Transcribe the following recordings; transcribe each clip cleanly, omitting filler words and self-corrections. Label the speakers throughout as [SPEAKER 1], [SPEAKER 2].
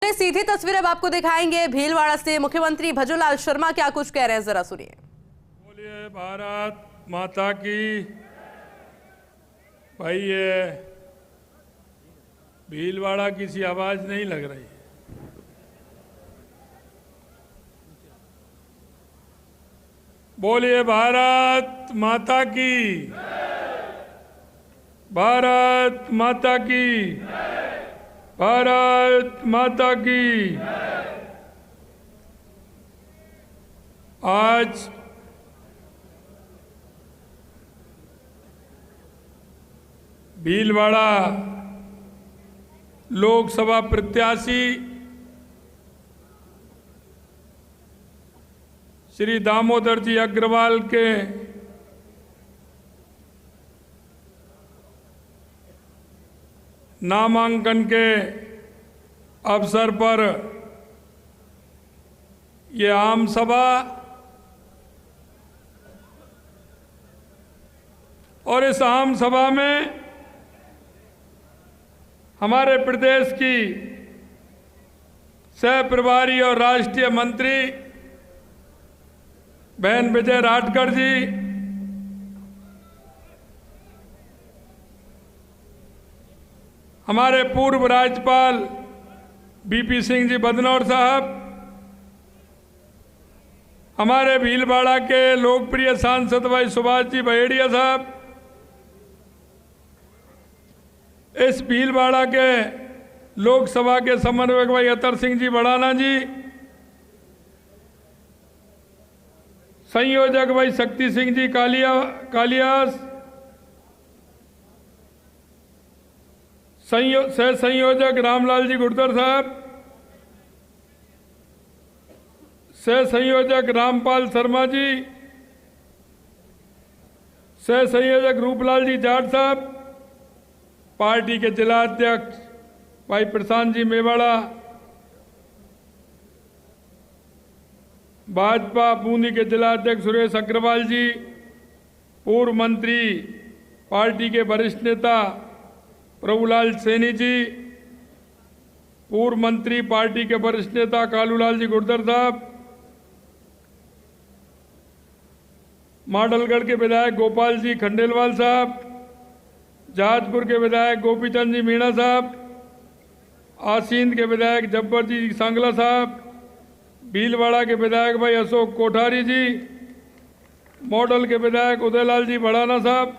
[SPEAKER 1] पे सीधी तस्वीर अब आपको दिखाएंगे भीलवाड़ा से। मुख्यमंत्री भजनलाल शर्मा क्या कुछ कह रहे हैं, जरा सुनिए।
[SPEAKER 2] बोलिए भारत माता की। भाई ये भीलवाड़ा किसी आवाज नहीं लग रही। बोलिए भारत माता की। भारत माता की। भारत माता की। आज भीलवाड़ा लोकसभा प्रत्याशी श्री दामोदर जी अग्रवाल के नामांकन के अवसर पर ये आम सभा और इस आम सभा में हमारे प्रदेश की सह प्रभारी और राष्ट्रीय मंत्री बहन विजय राठकर जी, हमारे पूर्व राज्यपाल बीपी सिंह जी बदनौर साहब, हमारे भीलवाड़ा के लोकप्रिय सांसद भाई सुभाष जी बहेड़िया साहब, इस भीलवाड़ा के लोकसभा के समन्वयक भाई अतर सिंह जी बड़ाना जी, संयोजक भाई शक्ति सिंह जी कालियास, सह संयोजक रामलाल जी गुर्जर साहब, सह संयोजक रामपाल शर्मा जी, सह संयोजक रूपलाल जी जाट साहब, पार्टी के जिला अध्यक्ष भाई प्रशांत जी मेवाड़ा, भाजपा बूंदी के जिला अध्यक्ष सुरेश अग्रवाल जी, पूर्व मंत्री पार्टी के वरिष्ठ नेता प्रभुलाल सैनी जी, पूर्व मंत्री पार्टी के वरिष्ठ नेता कालूलाल जी गुर्जर साहब, माडलगढ़ के विधायक गोपाल जी खंडेलवाल साहब, जहाजपुर के विधायक गोपीचंद जी मीणा साहब, आसींद के विधायक जब्बर जी सांगला साहब, भीलवाड़ा के विधायक भाई अशोक कोठारी जी, मॉडल के विधायक उदयलाल जी बड़ाना साहब,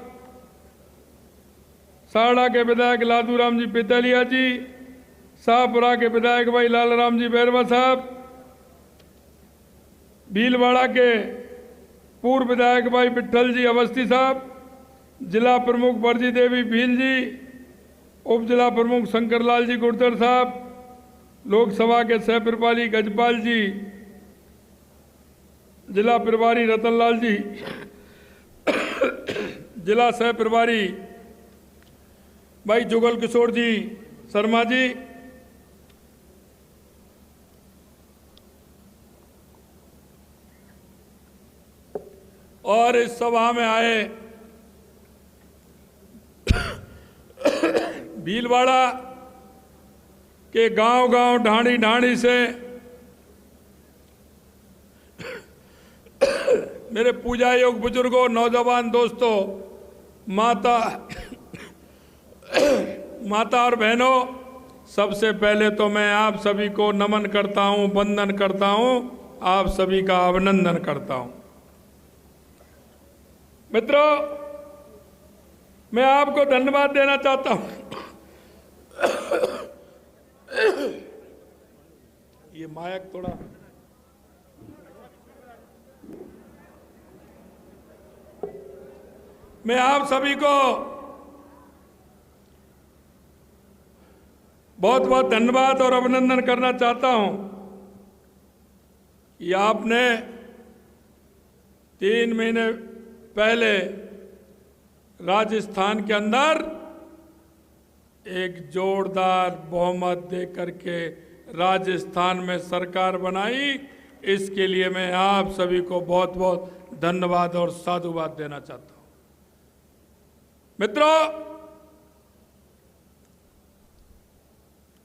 [SPEAKER 2] साड़ा के विधायक लादूराम जी पितलिया जी, शाहपुरा के विधायक भाई लालराम जी बैरवा साहब, भीलवाड़ा के पूर्व विधायक भाई विट्ठल जी अवस्थी साहब, जिला प्रमुख बरजी देवी भील जी, उप जिला प्रमुख शंकरलाल जी गुर्जर साहब, लोकसभा के सह प्रभारी गजपाल जी, जिला प्रभारी रतनलाल जी, जिला सह प्रभारी भाई जुगल किशोर जी शर्मा जी, और इस सभा में आए भीलवाड़ा के गांव-गांव ढाणी-ढाणी से मेरे पूजा योग बुजुर्गों, नौजवान दोस्तों, माता और बहनों, सबसे पहले तो मैं आप सभी को नमन करता हूं, वंदन करता हूं, आप सभी का अभिनंदन करता हूं। मित्रों, मैं आपको धन्यवाद देना चाहता हूं। ये माइक थोड़ा मैं आप सभी को बहुत बहुत धन्यवाद और अभिनंदन करना चाहता हूं कि आपने 3 महीने पहले राजस्थान के अंदर एक जोरदार बहुमत देकर के राजस्थान में सरकार बनाई। इसके लिए मैं आप सभी को बहुत बहुत धन्यवाद और साधुवाद देना चाहता हूं। मित्रों,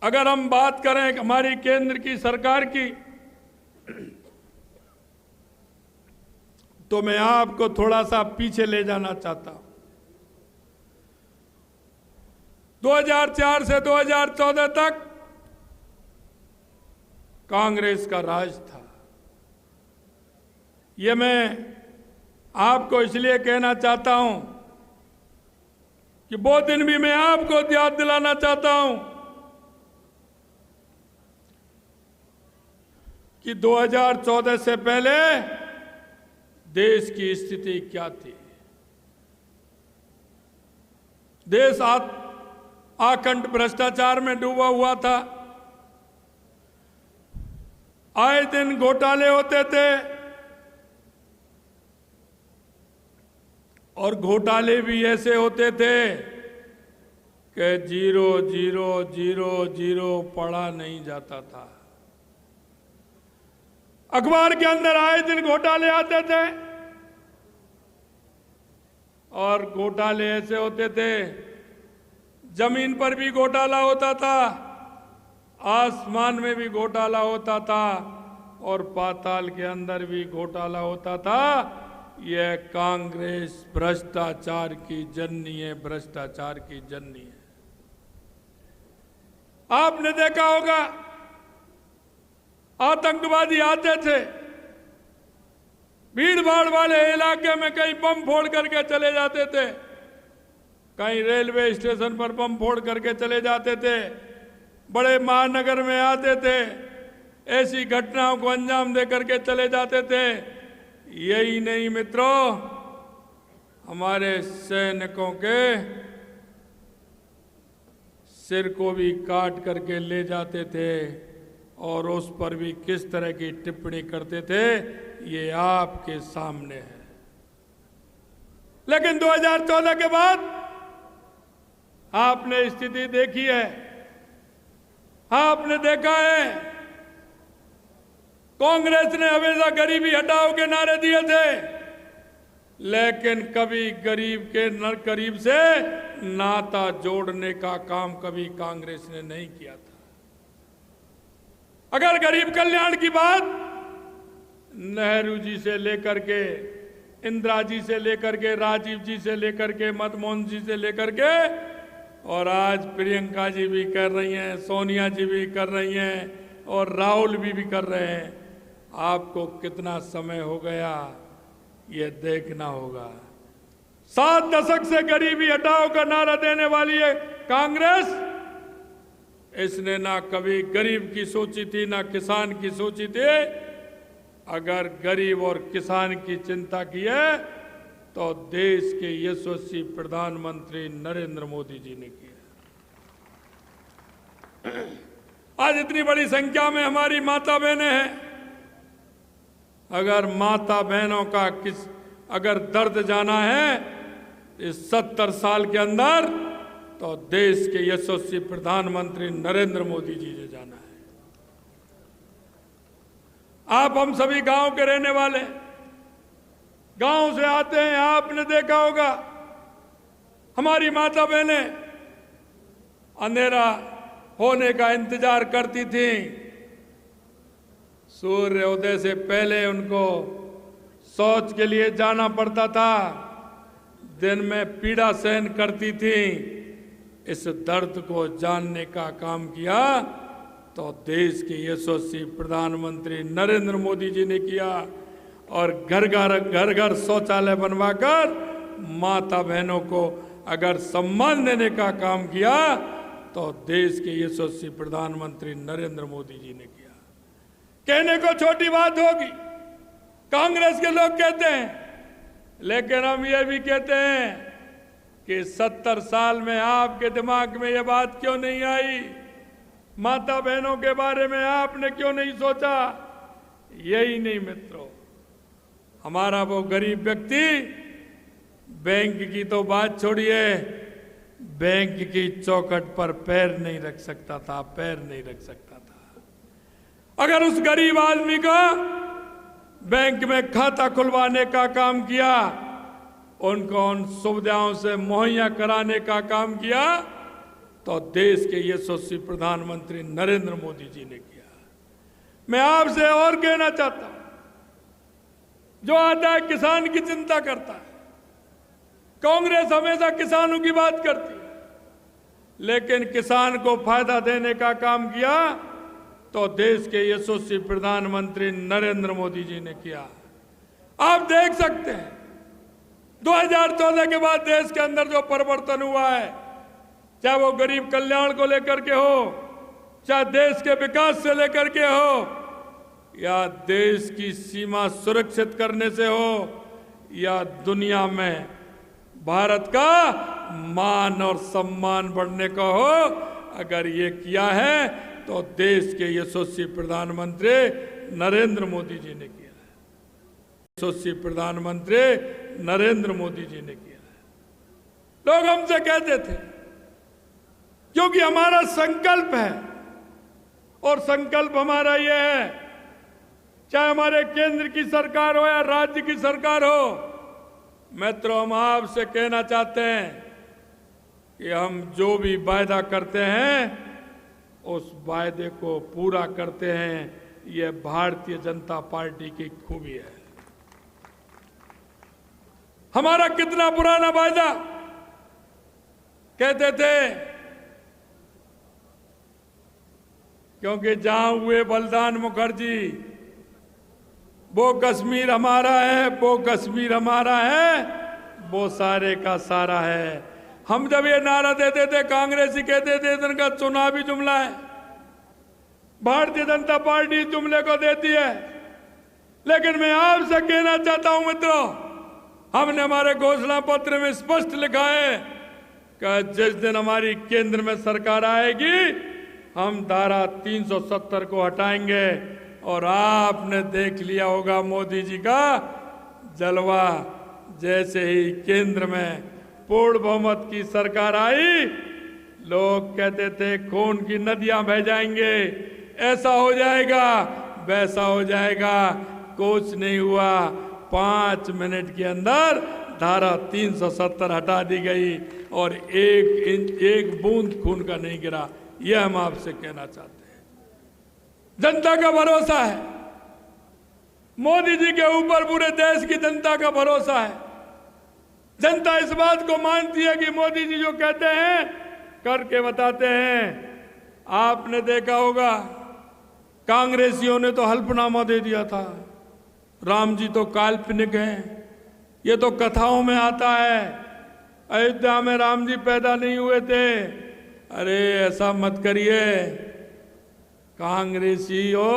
[SPEAKER 2] अगर हम बात करें हमारी केंद्र की सरकार की, तो मैं आपको थोड़ा सा पीछे ले जाना चाहता हूं। 2004 से 2014 तक कांग्रेस का राज था। ये मैं आपको इसलिए कहना चाहता हूं कि वो दिन भी मैं आपको याद दिलाना चाहता हूं कि 2014 से पहले देश की स्थिति क्या थी। देश आखंड भ्रष्टाचार में डूबा हुआ था। आए दिन घोटाले होते थे और घोटाले भी ऐसे होते थे कि 0,0,0,0 पढ़ा नहीं जाता था। अखबार के अंदर आए दिन घोटाले आते थे और घोटाले ऐसे होते थे, जमीन पर भी घोटाला होता था, आसमान में भी घोटाला होता था और पाताल के अंदर भी घोटाला होता था। यह कांग्रेस भ्रष्टाचार की जननी है, भ्रष्टाचार की जननी है। आपने देखा होगा आतंकवादी आते थे, भीड़ भाड़ वाले इलाके में कहीं बम फोड़ करके चले जाते थे, कहीं रेलवे स्टेशन पर बम फोड़ करके चले जाते थे, बड़े महानगर में आते थे, ऐसी घटनाओं को अंजाम दे करके चले जाते थे। यही नहीं मित्रों, हमारे सैनिकों के सिर को भी काट करके ले जाते थे और उस पर भी किस तरह की टिप्पणी करते थे, ये आपके सामने है। लेकिन 2014 के बाद आपने स्थिति देखी है, आपने देखा है कांग्रेस ने हमेशा गरीबी हटाओ के नारे दिए थे, लेकिन कभी गरीब से नाता जोड़ने का काम कभी कांग्रेस ने नहीं किया था। अगर गरीब कल्याण की बात नेहरू जी से लेकर के, इंदिरा जी से लेकर के, राजीव जी से लेकर के, मनमोहन जी से लेकर के, और आज प्रियंका जी भी कर रही हैं, सोनिया जी भी कर रही हैं और राहुल भी कर रहे हैं, आपको कितना समय हो गया ये देखना होगा। 7 दशक से गरीबी हटाओ का नारा देने वाली है कांग्रेस। इसने ना कभी गरीब की सोची थी, ना किसान की सोची थी। अगर गरीब और किसान की चिंता की है तो देश के यशस्वी प्रधानमंत्री नरेंद्र मोदी जी ने किया। आज इतनी बड़ी संख्या में हमारी माता बहनें हैं। अगर माता बहनों का अगर दर्द जाना है इस 70 साल के अंदर, तो देश के यशस्वी प्रधानमंत्री नरेंद्र मोदी जी से जाना है। आप हम सभी गांव के रहने वाले, गांव से आते हैं। आपने देखा होगा हमारी माता बहनें अंधेरा होने का इंतजार करती थी। सूर्य उदय से पहले उनको शौच के लिए जाना पड़ता था, दिन में पीड़ा सहन करती थी। इस दर्द को जानने का काम किया तो देश के यशस्वी प्रधानमंत्री नरेंद्र मोदी जी ने किया और घर घर शौचालय बनवाकर माता बहनों को अगर सम्मान देने का काम किया तो देश के यशस्वी प्रधानमंत्री नरेंद्र मोदी जी ने किया। कहने को छोटी बात होगी, कांग्रेस के लोग कहते हैं, लेकिन हम ये भी कहते हैं कि 70 साल में आपके दिमाग में ये बात क्यों नहीं आई? माता बहनों के बारे में आपने क्यों नहीं सोचा? यही नहीं मित्रों, हमारा वो गरीब व्यक्ति बैंक की तो बात छोड़िए, बैंक की चौखट पर पैर नहीं रख सकता था, पैर नहीं रख सकता था। अगर उस गरीब आदमी का बैंक में खाता खुलवाने का काम किया, उनको उन सुविधाओं से मुहैया कराने का काम किया, तो देश के यशस्वी प्रधानमंत्री नरेंद्र मोदी जी ने किया। मैं आपसे और कहना चाहता हूं, जो आता है किसान की चिंता करता है, कांग्रेस हमेशा किसानों की बात करती है, लेकिन किसान को फायदा देने का काम किया तो देश के यशस्वी प्रधानमंत्री नरेंद्र मोदी जी ने किया। आप देख सकते हैं 2014 के बाद देश के अंदर जो परिवर्तन हुआ है, चाहे वो गरीब कल्याण को लेकर के हो, चाहे देश के विकास से लेकर के हो, या देश की सीमा सुरक्षित करने से हो, या दुनिया में भारत का मान और सम्मान बढ़ने का हो, अगर ये किया है तो देश के यशस्वी प्रधानमंत्री नरेंद्र मोदी जी ने किया है। यशस्वी प्रधानमंत्री नरेंद्र मोदी जी ने किया है। लोग हमसे कहते थे, क्योंकि हमारा संकल्प है, और संकल्प हमारा यह है, चाहे हमारे केंद्र की सरकार हो या राज्य की सरकार हो, मित्रों, हम आपसे कहना चाहते हैं कि हम जो भी वायदा करते हैं उस वायदे को पूरा करते हैं। यह भारतीय जनता पार्टी की खूबी है। हमारा कितना पुराना वायदा, कहते थे क्योंकि जहां हुए बलिदान मुखर्जी, वो कश्मीर हमारा है, वो कश्मीर हमारा है, वो सारे का सारा है। हम जब ये नारा देते थे, कांग्रेस ही कहते थे इनका चुनावी जुमला है। भारतीय जनता पार्टी इस जुमले को देती है, लेकिन मैं आपसे कहना चाहता हूं मित्रों, हमने हमारे घोषणा पत्र में स्पष्ट लिखा है कि जिस दिन हमारी केंद्र में सरकार आएगी, हम धारा 370 को हटाएंगे। और आपने देख लिया होगा मोदी जी का जलवा, जैसे ही केंद्र में पूर्ण बहुमत की सरकार आई, लोग कहते थे खून की नदियां बह जाएंगे, ऐसा हो जाएगा, वैसा हो जाएगा। कुछ नहीं हुआ, 5 मिनट के अंदर धारा 370 हटा दी गई और एक बूंद खून का नहीं गिरा। यह हम आपसे कहना चाहते हैं। जनता का भरोसा है, मोदी जी के ऊपर पूरे देश की जनता का भरोसा है। जनता इस बात को मानती है कि मोदी जी जो कहते हैं करके बताते हैं। आपने देखा होगा कांग्रेसियों ने तो हल्फनामा दे दिया था, राम जी तो काल्पनिक हैं, ये तो कथाओं में आता है, अयोध्या में राम जी पैदा नहीं हुए थे। अरे ऐसा मत करिए, कांग्रेसी हो,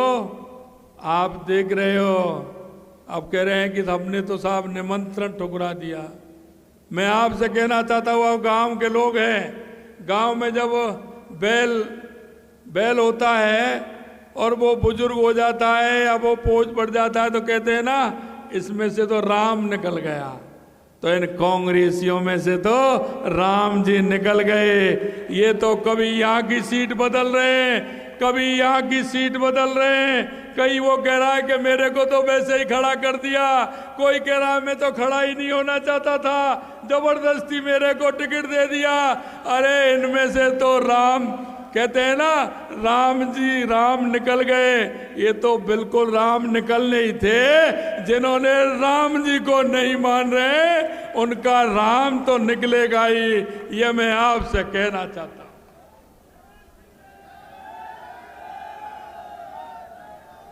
[SPEAKER 2] आप देख रहे हो, आप कह रहे हैं कि हमने तो साहब निमंत्रण ठुकरा दिया। मैं आपसे कहना चाहता हूँ, आप गांव के लोग हैं, गांव में जब बैल होता है और वो बुजुर्ग हो जाता है या वो पोज बढ़ जाता है, तो कहते हैं ना इसमें से तो राम निकल गया। तो इन कांग्रेसियों में से तो राम जी निकल गए। ये तो कभी यहाँ की सीट बदल रहे हैं, कभी यहाँ की सीट बदल रहे हैं। कहीं वो कह रहा है कि मेरे को तो वैसे ही खड़ा कर दिया, कोई कह रहा है मैं तो खड़ा ही नहीं होना चाहता था, जबरदस्ती मेरे को टिकट दे दिया। अरे इनमें से तो राम, कहते हैं ना राम निकल गए। ये तो बिल्कुल राम निकलने ही थे। जिन्होंने राम जी को नहीं मान रहे, उनका राम तो निकलेगा ही। ये मैं आपसे कहना चाहता हूं।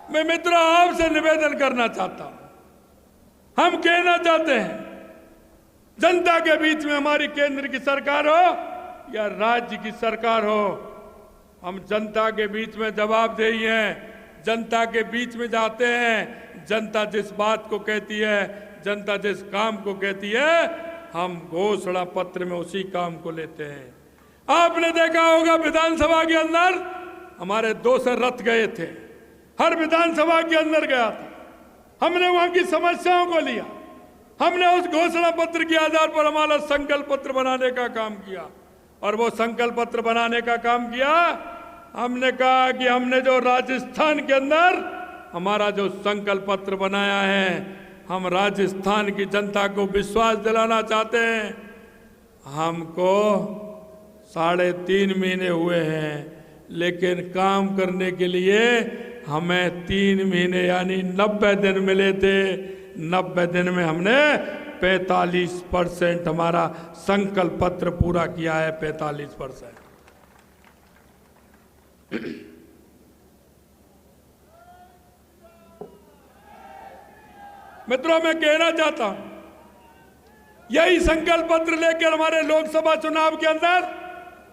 [SPEAKER 2] मैं मित्रों आपसे निवेदन करना चाहता हूं, हम कहना चाहते हैं जनता के बीच में हमारी केंद्र की सरकार हो या राज्य की सरकार हो, हम जनता के बीच में जवाबदेही हैं। जनता के बीच में जाते हैं, जनता जिस बात को कहती है, जनता जिस काम को कहती है, हम घोषणा पत्र में उसी काम को लेते हैं। आपने देखा होगा विधानसभा के अंदर हमारे 2 से रथ गए थे, हर विधानसभा के अंदर गया था, हमने वहां की समस्याओं को लिया, हमने उस घोषणा पत्र के आधार पर हमारा संकल्प पत्र बनाने का काम किया। और वो संकल्प पत्र बनाने का काम किया, हमने कहा कि हमने जो राजस्थान के अंदर हमारा जो संकल्प पत्र बनाया है, हम राजस्थान की जनता को विश्वास दिलाना चाहते हैं। हमको 3.5 महीने हुए हैं, लेकिन काम करने के लिए हमें 3 महीने यानी 90 दिन मिले थे। 90 दिन में हमने 45% हमारा संकल्प पत्र पूरा किया है। 45%। मित्रों, मैं कहना चाहता हूं, यही संकल्प पत्र लेकर हमारे लोकसभा चुनाव के अंदर,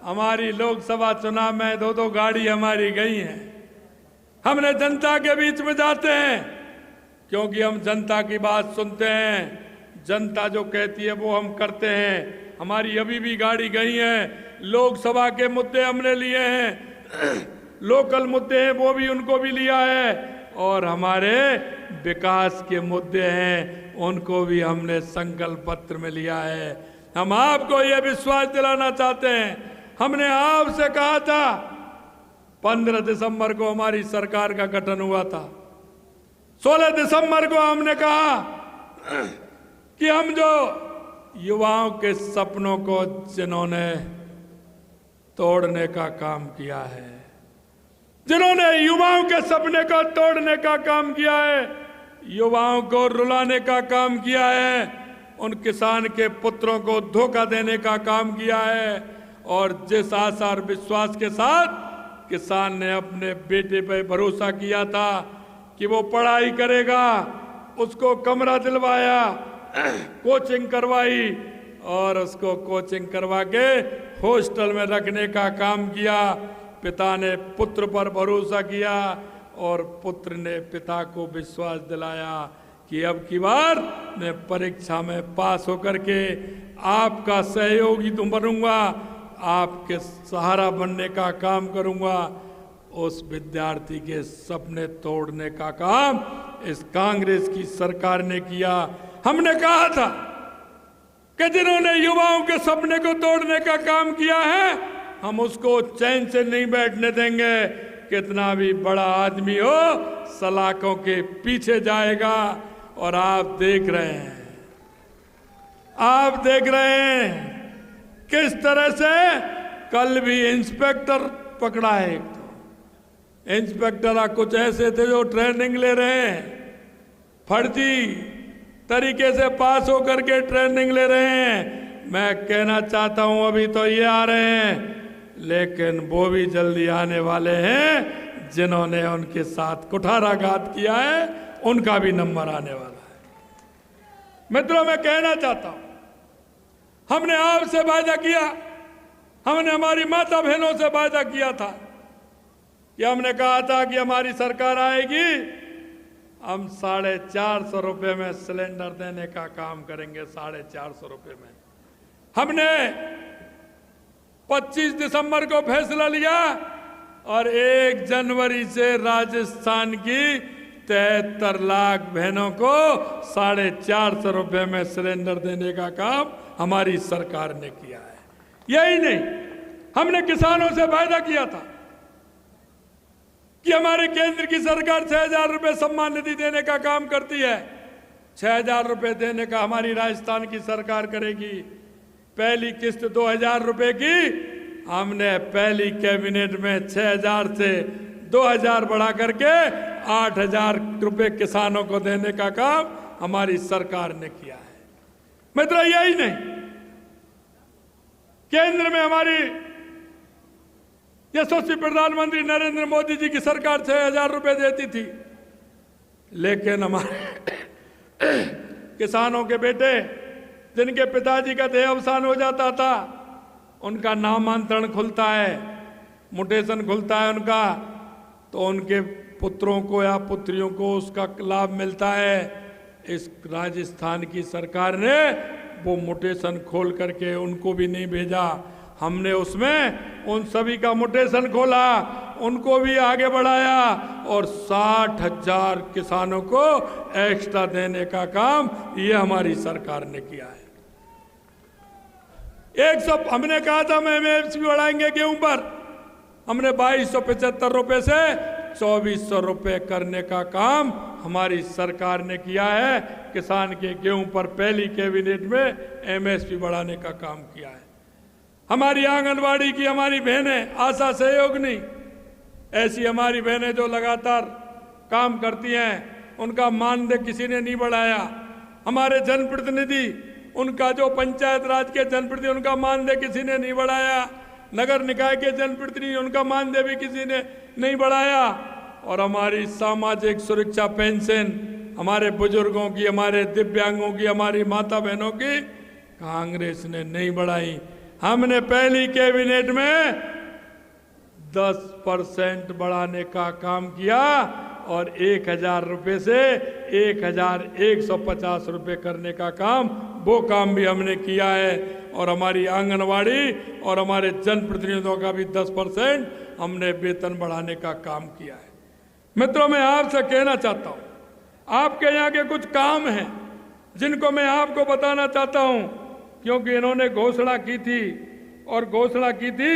[SPEAKER 2] हमारी लोकसभा चुनाव में 2-2 गाड़ी हमारी गई हैं। हमने जनता के बीच में जाते हैं, क्योंकि हम जनता की बात सुनते हैं। जनता जो कहती है वो हम करते हैं। हमारी अभी भी गाड़ी गई है। लोकसभा के मुद्दे हमने लिए हैं, लोकल मुद्दे हैं वो भी उनको भी लिया है, और हमारे विकास के मुद्दे हैं उनको भी हमने संकल्प पत्र में लिया है। हम आपको यह विश्वास दिलाना चाहते हैं, हमने आपसे कहा था, 15 दिसंबर को हमारी सरकार का गठन हुआ था। 16 दिसंबर को हमने कहा कि हम जो युवाओं के सपनों को जिन्होंने तोड़ने का काम किया है, जिन्होंने युवाओं के सपने को तोड़ने का काम किया है, युवाओं को रुलाने का काम किया है, उन किसान के पुत्रों को धोखा देने का काम किया है, और जिस आशा और विश्वास के साथ किसान ने अपने बेटे पर भरोसा किया था कि वो पढ़ाई करेगा, उसको कमरा दिलवाया, कोचिंग करवाई, और उसको कोचिंग करवा के हॉस्टल में रखने का काम किया। पिता ने पुत्र पर भरोसा किया, और पुत्र ने पिता को विश्वास दिलाया कि अब की बार मैं परीक्षा में पास होकर के आपका सहयोगी तो बनूंगा, आपके सहारा बनने का काम करूंगा। उस विद्यार्थी के सपने तोड़ने का काम इस कांग्रेस की सरकार ने किया। हमने कहा था कि जिन्होंने युवाओं के सपने को तोड़ने का काम किया है, हम उसको चैन से नहीं बैठने देंगे। कितना भी बड़ा आदमी हो, सलाखों के पीछे जाएगा। और आप देख रहे हैं, आप देख रहे हैं किस तरह से कल भी इंस्पेक्टर पकड़ा है। एक तो इंस्पेक्टर कुछ ऐसे थे जो ट्रेनिंग ले रहे हैं, फर्जी तरीके से पास होकर के ट्रेनिंग ले रहे हैं। मैं कहना चाहता हूं, अभी तो ये आ रहे हैं, लेकिन वो भी जल्दी आने वाले हैं। जिन्होंने उनके साथ कुठाराघात किया है, उनका भी नंबर आने वाला है। मित्रों, मैं कहना चाहता हूं, हमने आपसे वादा किया, हमने हमारी माता बहनों से वादा किया था कि हमने कहा था कि हमारी सरकार आएगी, हम 450 रुपये में सिलेंडर देने का काम करेंगे। 450 रुपये में हमने 25 दिसंबर को फैसला लिया, और 1 जनवरी से राजस्थान की 73 लाख बहनों को 450 रुपये में सिलेंडर देने का काम हमारी सरकार ने किया है। यही नहीं, हमने किसानों से वादा किया था कि हमारे केंद्र की सरकार 6,000 रुपये सम्मान निधि देने का काम करती है। 6,000 रुपये देने का हमारी राजस्थान की सरकार करेगी। पहली किस्त 2,000 रुपये की, हमने पहली कैबिनेट में 6,000 से 2,000 बढ़ा करके 8,000 रुपये किसानों को देने का काम हमारी सरकार ने किया है। मित्रों, यही नहीं, केंद्र में हमारी यशस्वी प्रधानमंत्री नरेंद्र मोदी जी की सरकार 6,000 रुपये देती थी, लेकिन हमारे किसानों के बेटे जिनके पिताजी का देहावसान हो जाता था, उनका नामांतरण खुलता है, म्यूटेशन खुलता है उनका, तो उनके पुत्रों को या पुत्रियों को उसका लाभ मिलता है। इस राजस्थान की सरकार ने वो म्यूटेशन खोल करके उनको भी नहीं भेजा। हमने उसमें उन सभी का म्यूटेशन खोला, उनको भी आगे बढ़ाया, और 60,000 किसानों को एक्स्ट्रा देने का काम ये हमारी सरकार ने किया है। हमने कहा था मैं एमएसपी बढ़ाएंगे गेहूं पर, हमने 2275 रुपये से 2,400 रुपये करने का काम हमारी सरकार ने किया है। किसान के गेहूं पर पहली कैबिनेट में एमएसपी बढ़ाने का काम किया है। हमारी आंगनवाड़ी की हमारी बहनें आशा सहयोगिनी, ऐसी हमारी बहनें जो लगातार काम करती हैं, उनका मानदेय किसी ने नहीं बढ़ाया। हमारे जनप्रतिनिधि, उनका जो पंचायत राज के जनप्रतिनिधि, उनका मानदेय किसी ने नहीं बढ़ाया। नगर निकाय के जनप्रतिनिधि, उनका मानदेय भी किसी ने नहीं बढ़ाया। और हमारी सामाजिक सुरक्षा पेंशन, हमारे बुजुर्गों की, हमारे दिव्यांगों की, हमारी माता बहनों की कांग्रेस ने नहीं बढ़ाई। हमने पहली कैबिनेट में 10% बढ़ाने का काम किया और 1000 रुपये से 1150 रुपये करने का काम, वो काम भी हमने किया है। और हमारी आंगनवाड़ी और हमारे जनप्रतिनिधियों का भी 10% हमने वेतन बढ़ाने का काम किया है। मित्रों, मैं आपसे कहना चाहता हूं, आपके यहाँ के कुछ काम हैं जिनको मैं आपको बताना चाहता हूं, क्योंकि इन्होंने घोषणा की थी, और घोषणा की थी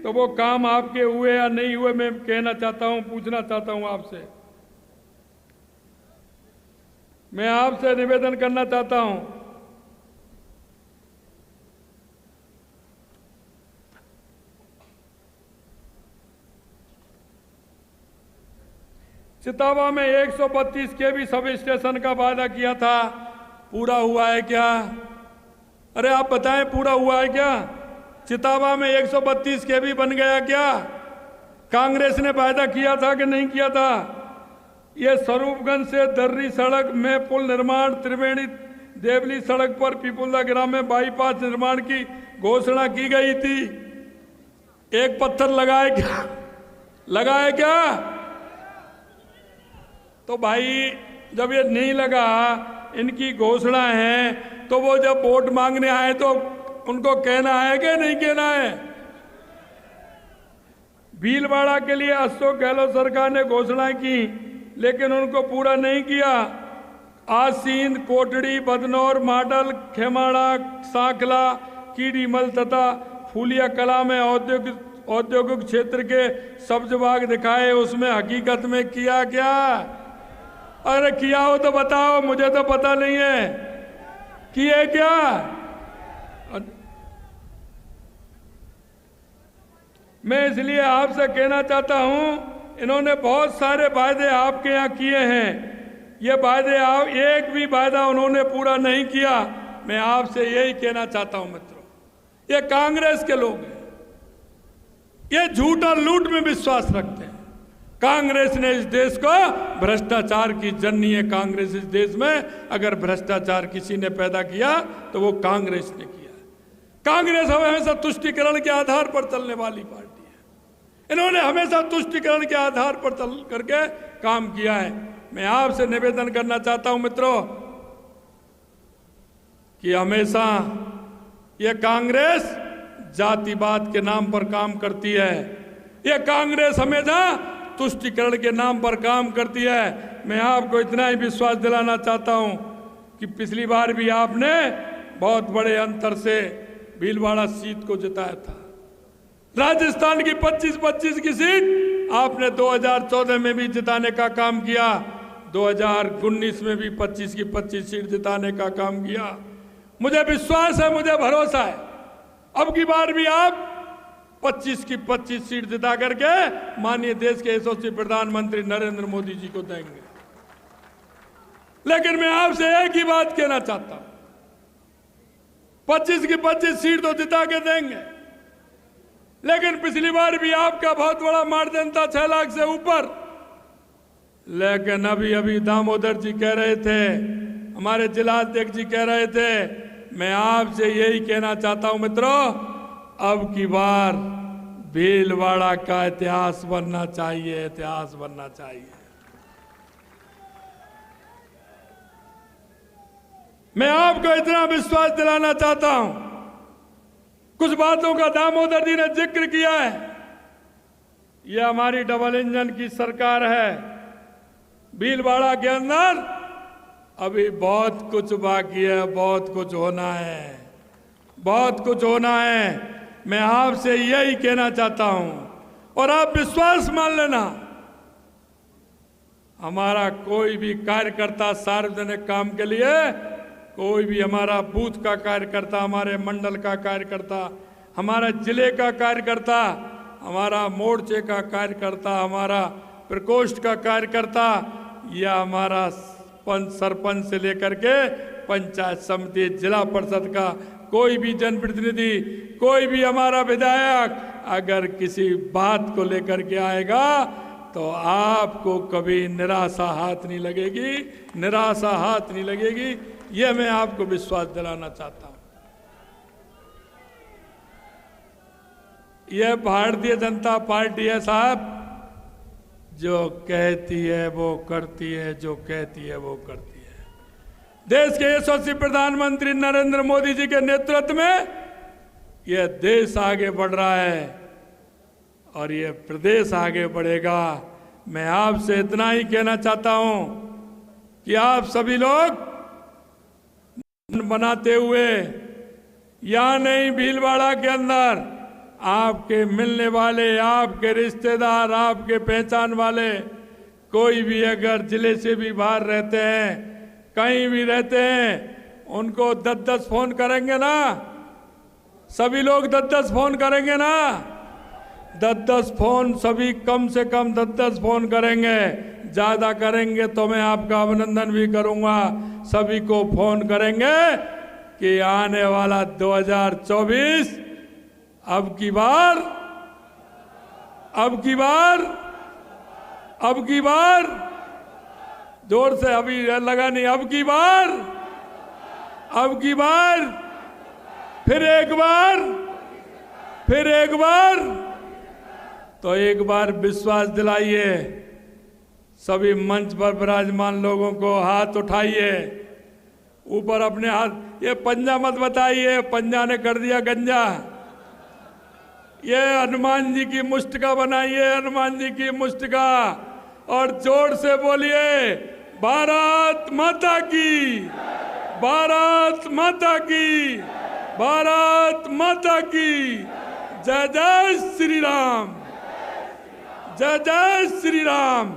[SPEAKER 2] तो वो काम आपके हुए या नहीं हुए, मैं कहना चाहता हूं, पूछना चाहता हूं आपसे। मैं आपसे निवेदन करना चाहता हूं, चितावा में 132 केवी सब स्टेशन का वादा किया था, पूरा हुआ है क्या? अरे आप बताएं, पूरा हुआ है क्या? चितावा में 132 केवी बन गया क्या? कांग्रेस ने वादा किया था कि नहीं किया था? ये स्वरूपगंज से दर्री सड़क में पुल निर्माण, त्रिवेणी देवली सड़क पर पीपुल्दा ग्राम में बाईपास निर्माण की घोषणा की गई थी। एक पत्थर लगाए क्या? लगाए क्या? तो भाई, जब ये नहीं लगा, इनकी घोषणा है, तो वो जब वोट मांगने आए तो उनको कहना है कि नहीं कहना है? भीलवाड़ा के लिए अशोक गहलोत सरकार ने घोषणा की, लेकिन उनको पूरा नहीं किया। आसींद, कोटड़ी, बदनौर, माडल, खेमाड़ा, सांकला, कीड़ीमल तथा फूलिया कला में औद्योगिक क्षेत्र के सब्ज बाग दिखाए, उसमें हकीकत में किया क्या? अरे किया हो तो बताओ, मुझे तो पता नहीं है। किए क्या? मैं इसलिए आपसे कहना चाहता हूं, इन्होंने बहुत सारे वायदे आपके यहाँ किए हैं, ये वायदे एक भी वायदा उन्होंने पूरा नहीं किया। मैं आपसे यही कहना चाहता हूं मित्रों, ये कांग्रेस के लोग हैं, ये झूठ और लूट में विश्वास रखते हैं। कांग्रेस ने इस देश को भ्रष्टाचार की जननी है। कांग्रेस इस देश में अगर भ्रष्टाचार किसी ने पैदा किया तो वो कांग्रेस ने किया। कांग्रेस हमेशा तुष्टीकरण के आधार पर चलने वाली पार्टी है। इन्होंने हमेशा तुष्टीकरण के आधार पर चल करके काम किया है। मैं आपसे निवेदन करना चाहता हूं मित्रों कि हमेशा ये कांग्रेस जातिवाद के नाम पर काम करती है। ये कांग्रेस हमेशा तुष्टीकरण के नाम पर काम करती है। मैं आपको इतना ही विश्वास दिलाना चाहता हूं कि पिछली बार भी आपने बहुत बड़े अंतर से भीलवाड़ा सीट को जिताया था। राजस्थान की 25-25 की सीट आपने 2014 में भी जिताने का काम किया, 2019 में भी 25 की 25 सीट जिताने का काम किया। मुझे विश्वास है, मुझे भरोसा है, अब की बार भी आप 25 की 25 सीट जिता करके माननीय देश के यशस्वी प्रधानमंत्री नरेंद्र मोदी जी को देंगे। लेकिन मैं आपसे एक ही बात कहना चाहता हूं, 25 की 25 सीट तो जिता के देंगे, लेकिन पिछली बार भी आपका बहुत बड़ा मार्जिन था, 6 लाख से ऊपर। लेकिन अभी दामोदर जी कह रहे थे, हमारे जिलाध्यक्ष जी कह रहे थे, मैं आपसे यही कहना चाहता हूं मित्रों, अब की बार भीलवाड़ा का इतिहास बनना चाहिए, इतिहास बनना चाहिए। मैं आपको इतना विश्वास दिलाना चाहता हूं, कुछ बातों का दामोदर जी ने जिक्र किया है। यह हमारी डबल इंजन की सरकार है। भीलवाड़ा के अंदर अभी बहुत कुछ बाकी है, बहुत कुछ होना है, बहुत कुछ होना है। मैं आपसे यही कहना चाहता हूं और आप विश्वास मान लेना, हमारा कोई भी कार्यकर्ता सार्वजनिक काम के लिए, कोई भी हमारा बूथ का कार्यकर्ता, हमारे मंडल का कार्यकर्ता, हमारा जिले का कार्यकर्ता, हमारा मोर्चे का कार्यकर्ता, हमारा प्रकोष्ठ का कार्यकर्ता या हमारा सरपंच से लेकर के पंचायत समिति, जिला परिषद का कोई भी जनप्रतिनिधि, कोई भी हमारा विधायक अगर किसी बात को लेकर के आएगा तो आपको कभी निराशा हाथ नहीं लगेगी, निराशा हाथ नहीं लगेगी। यह मैं आपको विश्वास दिलाना चाहता हूं। यह भारतीय जनता पार्टी है साहब, जो कहती है वो करती है, जो कहती है वो करती है। देश के यशस्वी प्रधानमंत्री नरेंद्र मोदी जी के नेतृत्व में यह देश आगे बढ़ रहा है और यह प्रदेश आगे बढ़ेगा। मैं आपसे इतना ही कहना चाहता हूं कि आप सभी लोग बनाते हुए यहां नहीं, भीलवाड़ा के अंदर आपके मिलने वाले, आपके रिश्तेदार, आपके पहचान वाले कोई भी अगर जिले से भी बाहर रहते हैं, कहीं भी रहते हैं, उनको 10-10 फोन करेंगे ना? सभी लोग 10-10 फोन करेंगे ना? 10-10 फोन, सभी कम से कम 10-10 फोन करेंगे। ज्यादा करेंगे तो मैं आपका अभिनंदन भी करूंगा। सभी को फोन करेंगे कि आने वाला 2024 अब की बार जोर से अभी लगा नहीं, अब की बार फिर एक बार तो एक बार विश्वास दिलाइए। सभी मंच पर विराजमान लोगों को हाथ उठाइए, ऊपर अपने हाथ। ये पंजा मत बताइए, पंजा ने कर दिया गंजा। ये हनुमान जी की मुष्टिका बनाइए, हनुमान जी की मुष्टिका, और जोर से बोलिए भारत माता की, भारत माता की, भारत माता की। जय जय श्री राम, जय जय श्री राम।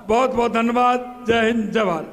[SPEAKER 2] बहुत बहुत धन्यवाद। जय हिंद, जय भारत।